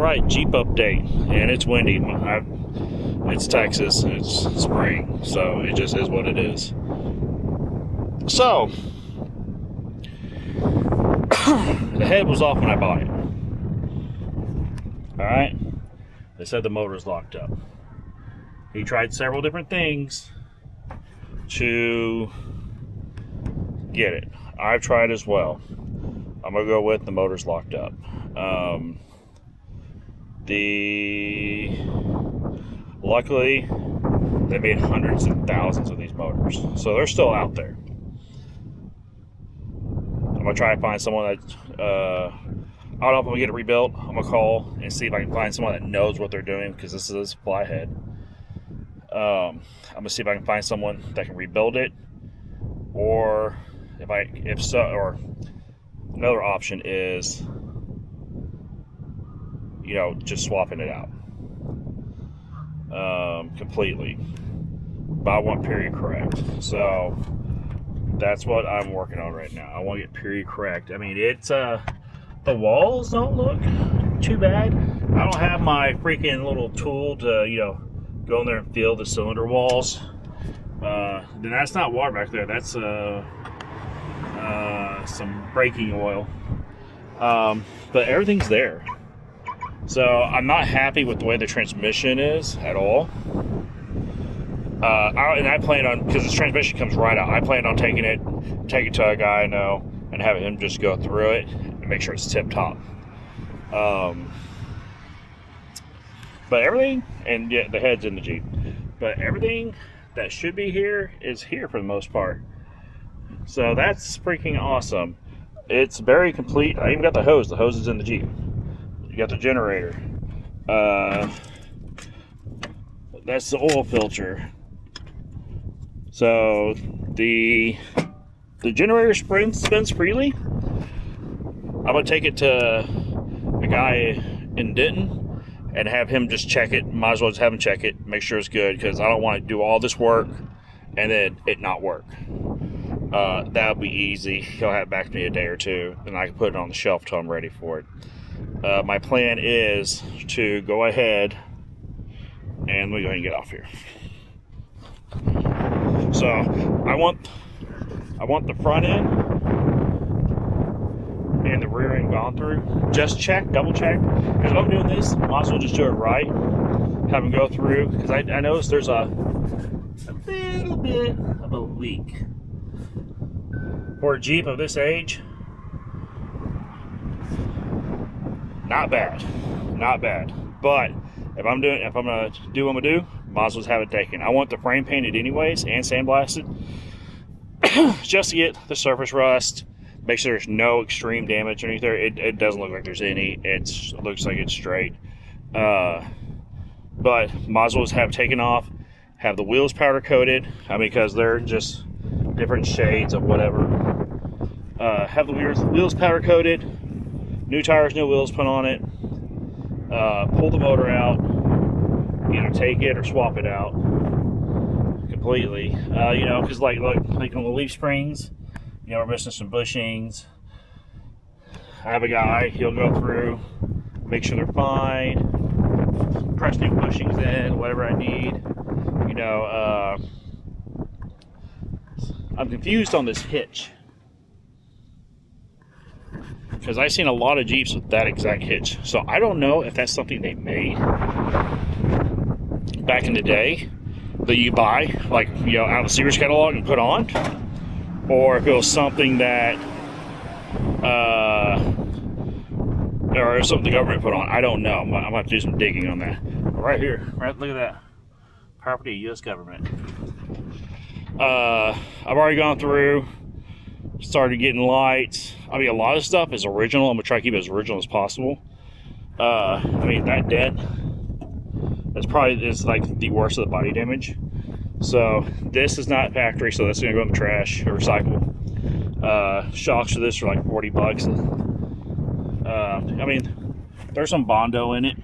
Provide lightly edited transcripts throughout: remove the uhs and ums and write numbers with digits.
Alright, Jeep update, and it's windy. It's Texas, and it's spring, so it just is what it is. So, the head was off when I bought it. Alright? They said the motor's locked up. He tried several different things to get it. I've tried as well. I'm gonna go with the motor's locked up. Luckily, they made hundreds and thousands of these motors, so they're still out there. I'm gonna try to find someone that I don't know if I'm gonna get it rebuilt. I'm gonna call and see if I can find someone that knows what they're doing, because this is a supply head. I'm gonna see if I can find someone that can rebuild it, or if so, or another option is, just swapping it out completely. But I want period correct, so that's what I'm working on right now. I want to get period correct. I mean, it's the walls don't look too bad. I don't have my freaking little tool to go in there and feel the cylinder walls. Then that's not water back there. That's some braking oil. But everything's there. So I'm not happy with the way the transmission is at all. I plan on, because the transmission comes right out, I plan on take it to a guy I know and have him just go through it and make sure it's tip top. But everything, and yeah, the head's in the Jeep, but everything that should be here is here for the most part. So that's freaking awesome. It's very complete. I even got the hose. The hose is in the Jeep. You got the generator. That's the oil filter. So the generator spins freely. I'm gonna take it to a guy in Denton and have him just check it. Might as well just have him check it, make sure it's good, because I don't want to do all this work and then it not work. That'll be easy. He'll have it back to me a day or two, and I can put it on the shelf till I'm ready for it. My plan is to go ahead and let me go ahead and get off here. So I want the front end and the rear end gone through. Just check, double check. Because if I'm doing this, I might as well just do it right. Have them go through, because I noticed there's a little bit of a leak. For a Jeep of this age, not bad. But if I'm gonna do what I'm gonna do, might as well have it taken. I want the frame painted anyways and sandblasted, just to get the surface rust, make sure there's no extreme damage underneath there. It doesn't look like there's any. It looks like it's straight. But might as well have it taken off. Have the wheels powder coated. Because they're just different shades of whatever. Have the wheels powder coated. New tires, new wheels put on it. Pull the motor out. Either take it or swap it out completely. Because like on the leaf springs, we're missing some bushings. I have a guy, he'll go through, make sure they're fine, press new bushings in, whatever I need. I'm confused on this hitch, because I've seen a lot of Jeeps with that exact hitch. So I don't know if that's something they made back in the day that you buy, out of the Sears catalog and put on, or if it was something that, or something the government put on. I don't know. I'm gonna have to do some digging on that. Right here, look at that. Property of U.S. government. I've already gone through, started getting lights. A lot of stuff is original. I'm gonna try to keep it as original as possible. That dent, that's probably like the worst of the body damage. So this is not factory, so that's gonna go in the trash or recycle. Shocks for this are like $40. There's some Bondo in it.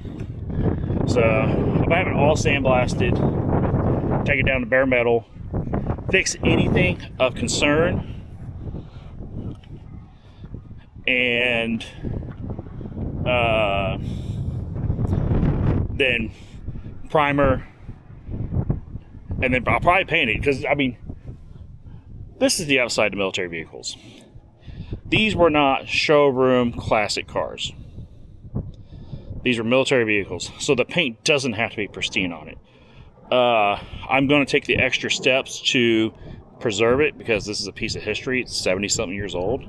So I'm gonna have it all sandblasted, take it down to bare metal, fix anything of concern, and then primer, and then I'll probably paint it, because I mean, this is the outside of military vehicles. These were not showroom classic cars. These are military vehicles, so the paint doesn't have to be pristine on it. I'm going to take the extra steps to preserve it, because this is a piece of history. It's 70-something years old.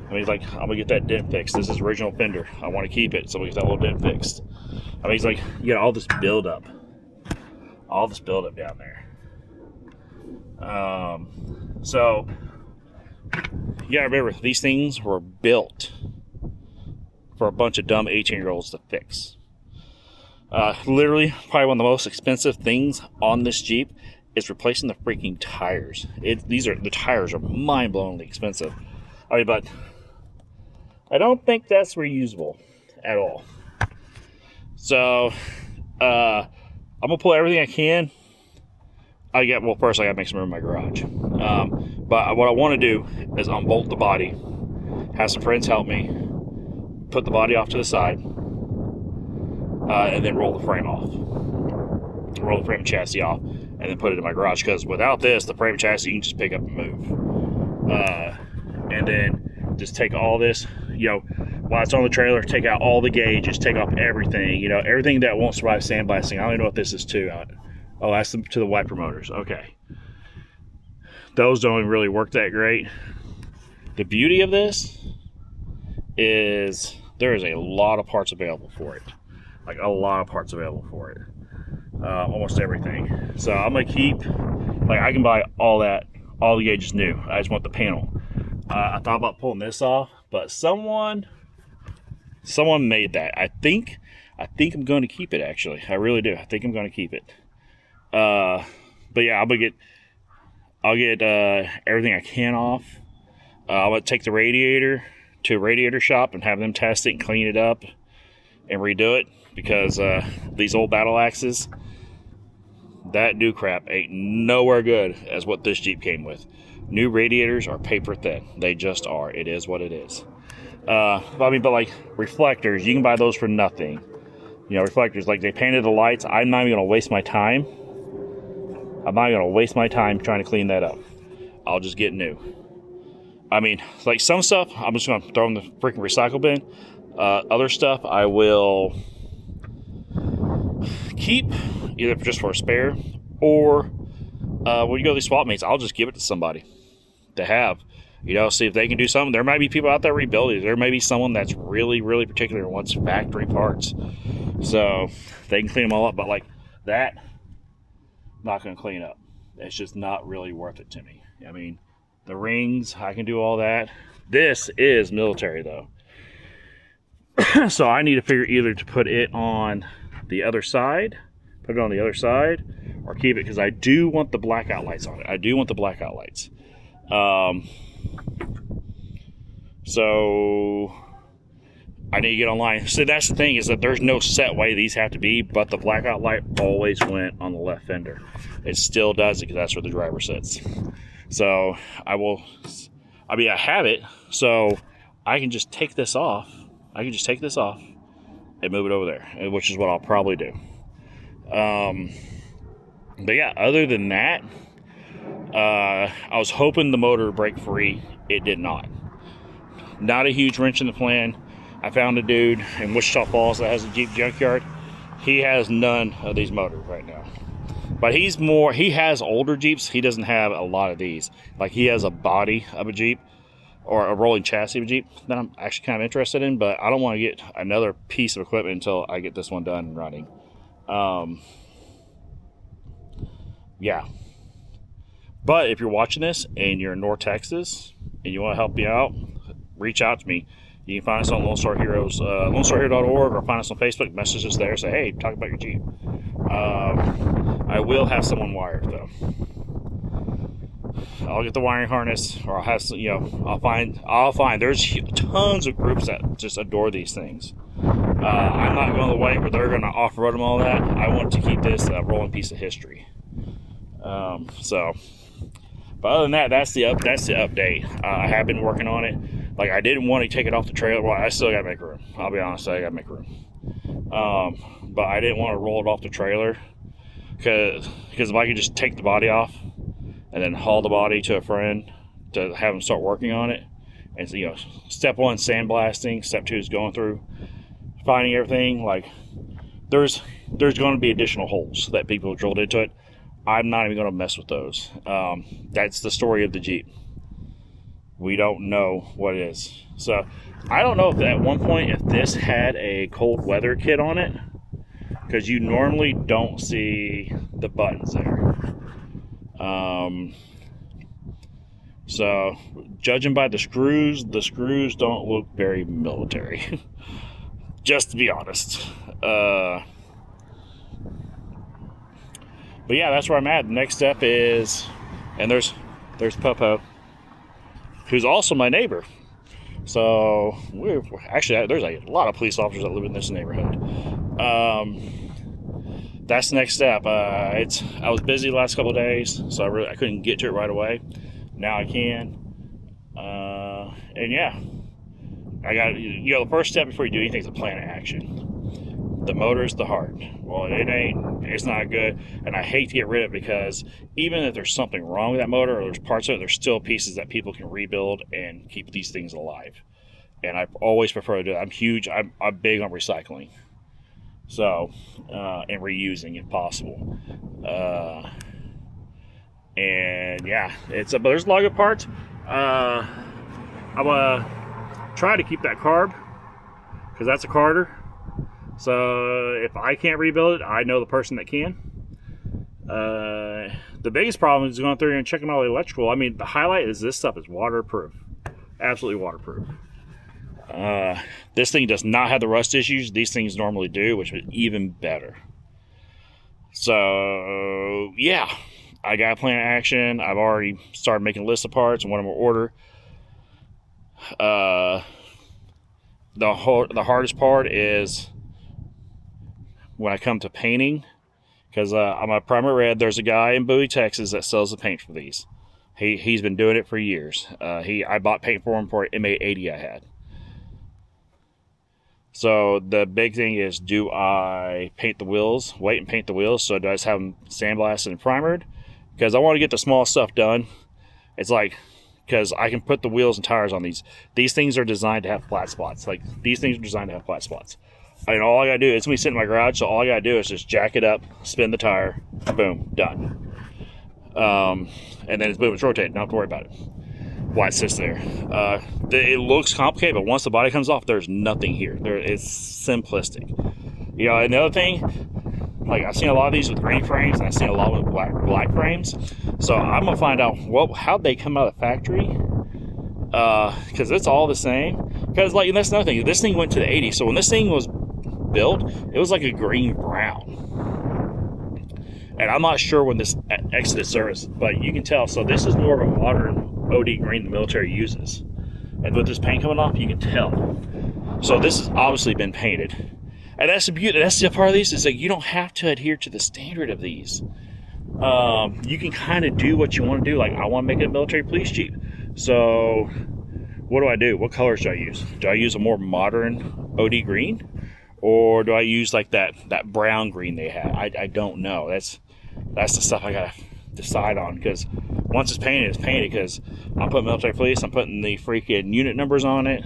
I mean, like, I'm going to get that dent fixed. This is original fender. I want to keep it, so I'm going to get that little dent fixed. I mean, he's like, you got all this buildup. All this buildup down there. So, you got to remember, these things were built for a bunch of dumb 18-year-olds to fix. Literally, probably one of the most expensive things on this Jeep is replacing the freaking tires. The tires are mind-blowingly expensive. I mean, but I don't think that's reusable at all. So, I'm gonna pull everything I can. First I gotta make some room in my garage. But what I want to do is unbolt the body, have some friends help me, put the body off to the side, and then roll the frame off. Roll the frame and chassis off, and then put it in my garage, because without this, the frame and chassis, you can just pick up and move. And then just take all this, while it's on the trailer, take out all the gauges, take off everything, everything that won't survive sandblasting. I don't even know what this is to. Oh, that's to the wiper motors. Okay. Those don't even really work that great. The beauty of this is there is a lot of parts available for it. Like, a lot of parts available for it. Almost everything. So I'm gonna keep, I can buy all the gauges new. I just want the panel. I thought about pulling this off, but someone made that. I think I'm going to keep it, actually. I really do. I think I'm going to keep it. But yeah, I'll get everything I can off. I'm going to take the radiator to a radiator shop and have them test it and clean it up and redo it, because these old battle axes, that new crap ain't nowhere good as what this Jeep came with. New radiators are paper thin. They just are. It is what it is. But like reflectors, you can buy those for nothing. Reflectors, like, they painted the lights. I'm not even going to waste my time. I'm not going to waste my time trying to clean that up. I'll just get new. I mean, like, some stuff, I'm just going to throw in the freaking recycle bin. Other stuff, I will keep, either just for a spare, or when you go to these swap meets, I'll just give it to somebody to have. See if they can do something. There might be people out there rebuilding. There may be someone that's really, really particular and wants factory parts. So they can clean them all up. But like that, not going to clean up. It's just not really worth it to me. I mean, the rings, I can do all that. This is military, though. So I need to figure either to put it on the other side, or keep it, because I do want the blackout lights on it. I do want the blackout lights. So I need to get online. So that's the thing, is that there's no set way these have to be, but the blackout light always went on the left fender. It still does it, because that's where the driver sits. So I have it, so I can just take this off. And move it over there, which is what I'll probably do. But yeah, other than that, I was hoping the motor would break free. It did not. Not a huge wrench in the plan. I found a dude in Wichita Falls that has a Jeep junkyard. He has none of these motors right now. But he has older Jeeps. He doesn't have a lot of these. Like, he has a body of a Jeep, or a rolling chassis of a Jeep, that I'm actually kind of interested in, but I don't want to get another piece of equipment until I get this one done and running. Yeah. But if you're watching this and you're in North Texas and you want to help me out, reach out to me. You can find us on Lone Star Heroes, LoneStarHero.org, or find us on Facebook. Message us there. Say, hey, talk about your Jeep. I will have someone wired, though. I'll get the wiring harness, or I'll have some, I'll find. There's tons of groups that just adore these things. I'm not going the way where they're going to off-road them all that. I want to keep this a rolling piece of history. But other than that, that's the update. I have been working on it. Like, I didn't want to take it off the trailer. Well, I still got to make room. I'll be honest, I got to make room. but I didn't want to roll it off the trailer because if I could just take the body off and then haul the body to a friend to have them start working on it. And so, you know, step one, sandblasting. Step two is going through, finding everything. Like, there's going to be additional holes that people have drilled into it. I'm not even going to mess with those. That's the story of the Jeep. We don't know what it is. So I don't know if at one point if this had a cold weather kit on it, because you normally don't see the buttons there. So judging by the screws don't look very military. Just to be honest. But yeah, that's where I'm at. The next step is, and there's Popo, who's also my neighbor. So we're actually, there's a lot of police officers that live in this neighborhood. That's the next step. I was busy the last couple of days, so I couldn't get to it right away. Now I can. And yeah, I got, you know, the first step before you do anything is a plan of action. The motor's the heart. Well, it's not good, and I hate to get rid of it because even if there's something wrong with that motor or there's parts of it, there's still pieces that people can rebuild and keep these things alive. And I always prefer to do that. I'm big on recycling, so and reusing if possible. And yeah, but there's a lot of good parts. I'm gonna try to keep that carb because that's a carder. So if I can't rebuild it, I know the person that can. The biggest problem is going through and checking all the electrical. I mean, the highlight is this stuff is waterproof, absolutely waterproof. This thing does not have the rust issues these things normally do, which is even better. So yeah, I got a plan of action. I've already started making a list of parts and what I'm gonna order. The hardest part is when I come to painting, because I'm a primer red. There's a guy in Bowie, Texas that sells the paint for these. He's been doing it for years. I bought paint for him for an M38A1 I had. So the big thing is, do I paint the wheels, wait and paint the wheels? So do I just have them sandblasted and primered? Because I want to get the small stuff done. It's like, because I can put the wheels and tires on these. These things are designed to have flat spots. Like, these things are designed to have flat spots. And all I gotta do, it's gonna be sitting in my garage, so all I gotta do is just jack it up, spin the tire, boom, done. And then it's boom, it's rotated, don't have to worry about it. Why it sits there. It looks complicated, but once the body comes off, there's nothing here. It's simplistic. You know, another thing, like I've seen a lot of these with green frames, and I've seen a lot with black frames. So I'm gonna find out how'd they come out of the factory, because it's all the same. Because like, and that's another thing. This thing went to the 80s, so when this thing was built, it was like a green brown. And I'm not sure when this exited service, but you can tell. So this is more of a modern OD green the military uses. And with this paint coming off, you can tell. So this has obviously been painted. And that's the beauty. That's the part of these is like you don't have to adhere to the standard of these. You can kind of do what you want to do. Like I want to make it a military police Jeep. So what do? What colors do I use? Do I use a more modern OD green? Or do I use like that brown green they had? I don't know. That's the stuff I gotta decide on, because once it's painted, because I'm putting military police, I'm putting the freaking unit numbers on it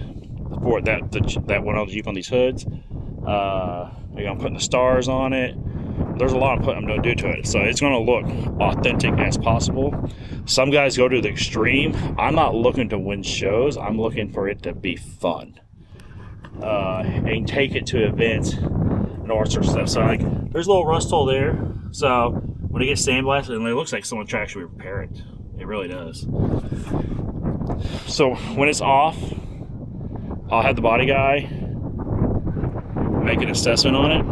for that went on the Jeep on these hoods. I'm putting the stars on it. There's a lot I'm going to do to it, so it's going to look authentic as possible. Some guys go to the extreme. I'm not looking to win shows. I'm looking for it to be fun. And take it to events and all sorts of stuff. So like, there's a little rust hole there. So when it gets sandblasted, and it looks like someone tried to actually repair it. It really does. So when it's off, I'll have the body guy make an assessment on it,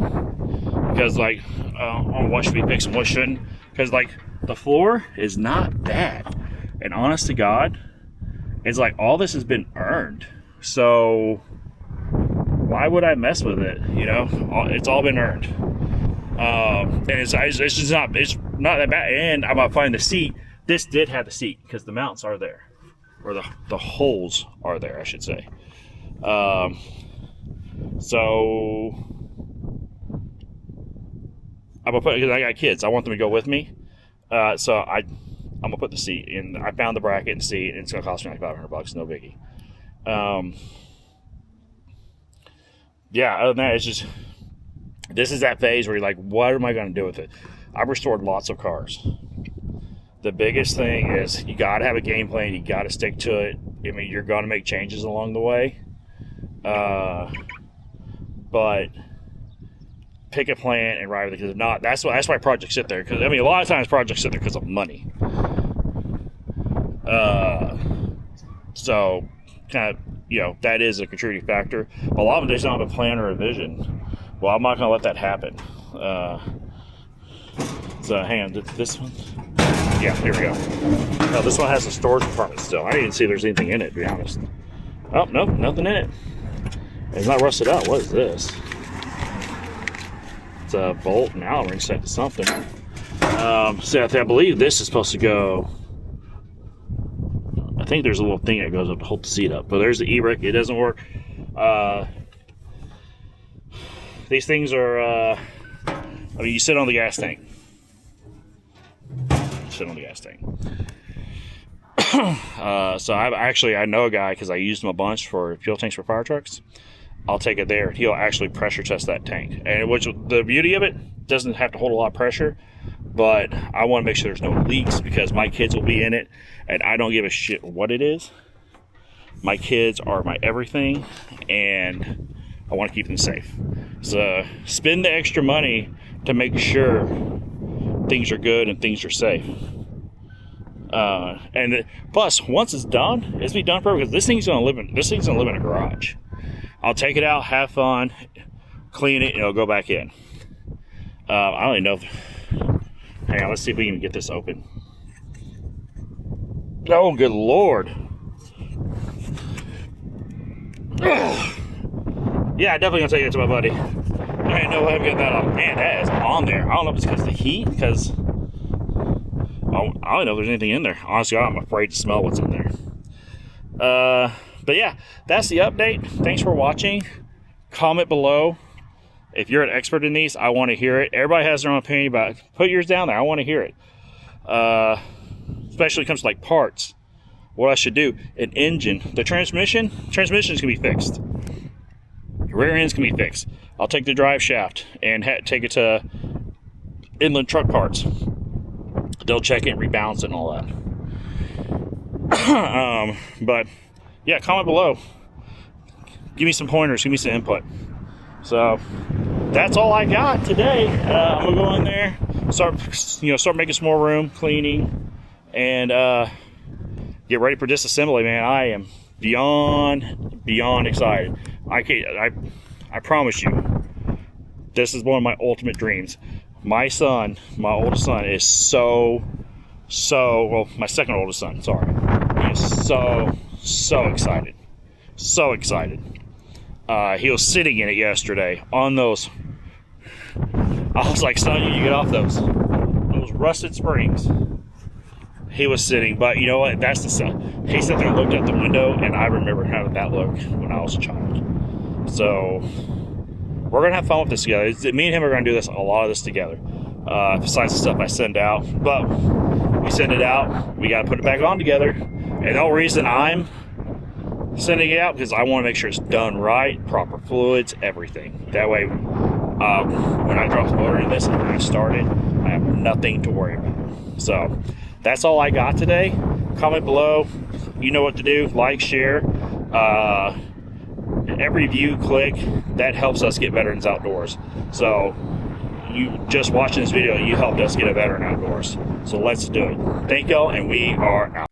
because like on what should be fixed and what shouldn't. Because like the floor is not bad, and honest to God, it's like all this has been earned. So why would I mess with it? You know, it's all been earned. And it's just not that bad. And I'm about to find the seat. This did have the seat because the mounts are there, or the holes are there, I should say. So I'm gonna put, because I got kids, I want them to go with me. So I'm gonna put the seat in. I found the bracket and seat, and it's gonna cost me like $500, no biggie. Yeah, other than that, it's just, this is that phase where you're like, what am I gonna do with it? I've restored lots of cars. The biggest thing is you gotta have a game plan, you gotta stick to it. I mean, you're gonna make changes along the way. But pick a plan and ride with it, because if not, that's why projects sit there. Because I mean, a lot of times projects sit there because of money. So kind of, you know, that is a contributing factor. A lot of them just don't have a plan or a vision. Well, I'm not going to let that happen. So hang on, this one. Yeah, here we go. No, this one has a storage compartment still. I didn't even see if there's anything in it, to be honest. Oh, nope, nothing in it. It's not rusted out. What is this? It's a bolt and Allen ring set to something. So I believe this is supposed to go. I think there's a little thing that goes up to hold the seat up. But there's the e-brake. It doesn't work. These things are. I mean, you sit on the gas tank. Sit on the gas tank. So I know a guy, because I used him a bunch for fuel tanks for fire trucks. I'll take it there. He'll actually pressure test that tank, and which the beauty of it, doesn't have to hold a lot of pressure, but I want to make sure there's no leaks, because my kids will be in it, and I don't give a shit what it is. My kids are my everything, and I want to keep them safe. So spend the extra money to make sure things are good and things are safe. And plus, once it's done, it's be done forever, because this thing's gonna live in a garage. I'll take it out, have fun, clean it, and it'll go back in. I don't even know if, hang on, let's see if we can get this open. Oh, good Lord. Yeah, definitely gonna take it to my buddy. There ain't no way I'm getting that off. Man, that is on there. I don't know if it's because of the heat, because I don't know if there's anything in there. Honestly, I'm afraid to smell what's in there. But yeah, that's the update. Thanks for watching. Comment below. If you're an expert in these, I want to hear it. Everybody has their own opinion about it. Put yours down there. I want to hear it. Especially when it comes to like parts. What I should do. An engine. The transmission is going to be fixed. Rear ends can be fixed. I'll take the drive shaft and take it to Inland Truck Parts. They'll check it and rebalance it and all that. But yeah, comment below. Give me some pointers. Give me some input. So that's all I got today. I'm gonna go in there, start making some more room, cleaning, and get ready for disassembly. Man, I am beyond excited. I promise you, this is one of my ultimate dreams. My oldest son, is well, my second oldest son, sorry. He is so excited. So excited. He was sitting in it yesterday on those. I was like, son, you get off those rusted springs. He was sitting, but you know what? That's the son. He sat there and looked out the window, and I remember how that looked when I was a child. So we're gonna have fun with this together. Me and him are gonna do a lot of this together. Besides the stuff I send out, but we send it out, we gotta put it back on together. And the whole reason I'm sending it out, because I want to make sure it's done right, proper fluids, everything. That way, when I drop the motor in this and when I start it, I have nothing to worry about. So that's all I got today. Comment below. You know what to do. Like, share. Every view, click. That helps us get veterans outdoors. So you just watching this video, you helped us get a veteran outdoors. So let's do it. Thank y'all, and we are out.